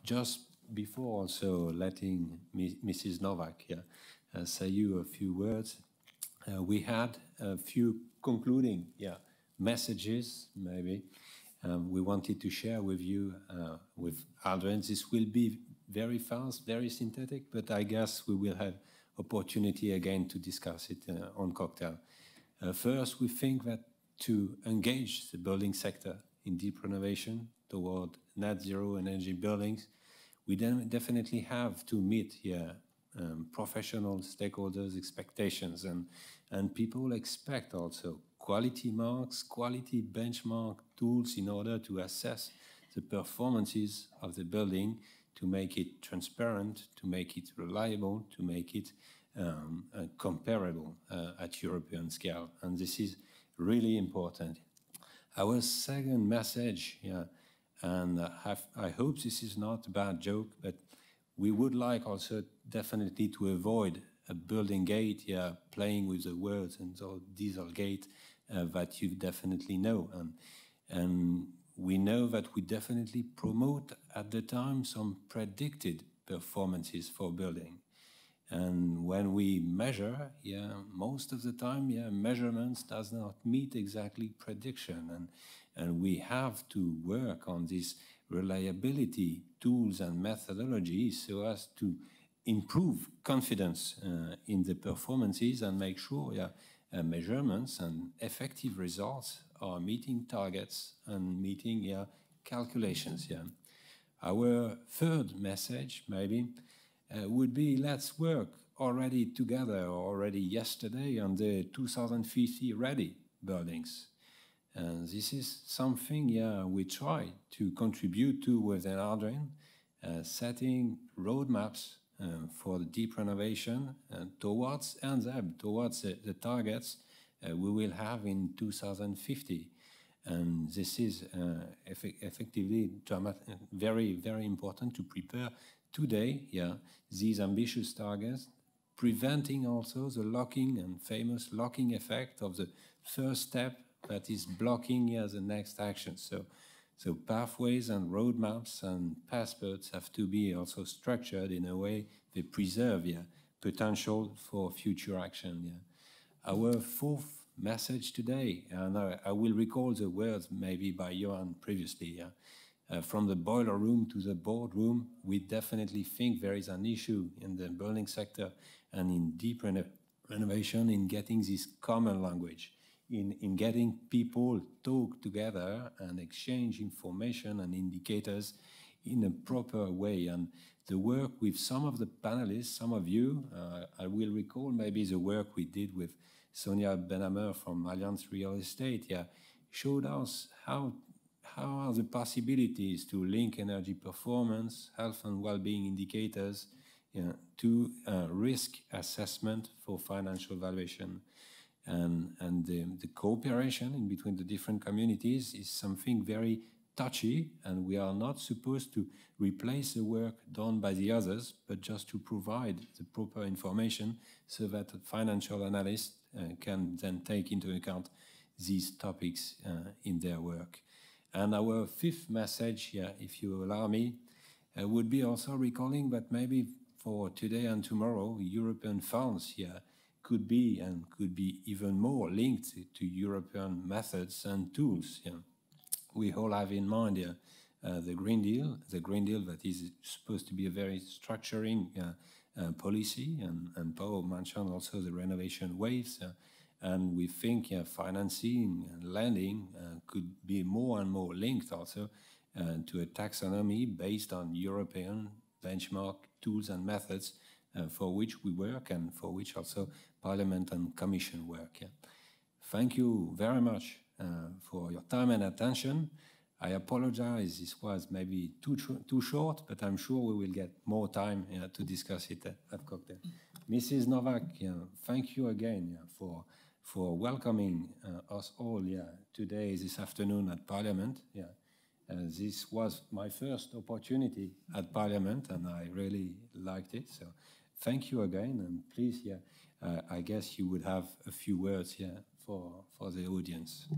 just before also letting Mrs. Novak say you a few words, we had a few concluding messages maybe we wanted to share with you with ALDREN. This will be very fast, very synthetic, but I guess we will have opportunity again to discuss it on cocktail. First, we think that to engage the building sector in deep renovation toward net zero energy buildings, we then definitely have to meet professional stakeholders' expectations, and people expect also quality marks, quality benchmark tools in order to assess the performances of the building, to make it transparent, to make it reliable, to make it comparable at European scale. And this is really important. Our second message, and I hope this is not a bad joke, but we would like also definitely to avoid a building gate, playing with the words and so Dieselgate that you definitely know. And we know that we definitely promote at the time some predicted performances for building. And when we measure, most of the time, measurements does not meet exactly prediction. And we have to work on these reliability tools and methodologies so as to improve confidence in the performances and make sure measurements and effective results are meeting targets and meeting calculations. Our third message maybe would be, let's work already together, already yesterday, on the 2050 ready buildings. And this is something we try to contribute to within ALDREN, setting roadmaps for the deep renovation towards the targets we will have in 2050. And this is effectively very, very important to prepare today these ambitious targets, preventing also the locking and famous locking effect of the first step that is blocking the next action. So pathways and roadmaps and passports have to be also structured in a way they preserve potential for future action. Our fourth message today, and I will recall the words maybe by Johan previously, from the boiler room to the boardroom, we definitely think there is an issue in the building sector and in deep renovation in getting this common language, in getting people talk together and exchange information and indicators in a proper way. And the work with some of the panelists, some of you, I will recall maybe the work we did with Sonia Benhammer from Allianz Real Estate, showed us how are the possibilities to link energy performance, health and well-being indicators to risk assessment for financial valuation. And the cooperation in between the different communities is something very touchy, and we are not supposed to replace the work done by the others, but just to provide the proper information so that financial analysts can then take into account these topics in their work. And our fifth message, if you allow me, would be also recalling that maybe for today and tomorrow, European funds could be even more linked to European methods and tools. We all have in mind the Green Deal that is supposed to be a very structuring policy, and Paul mentioned also the renovation waves, and we think financing and lending could be more and more linked also to a taxonomy based on European benchmark tools and methods for which we work and for which also Parliament and Commission work. Thank you very much for your time and attention. I apologize, this was maybe too short, but I'm sure we will get more time to discuss it at cocktail. Mrs. Novak, thank you again for welcoming us all today, this afternoon at Parliament. This was my first opportunity at Parliament, and I really liked it. So thank you again, and please, I guess you would have a few words here for the audience.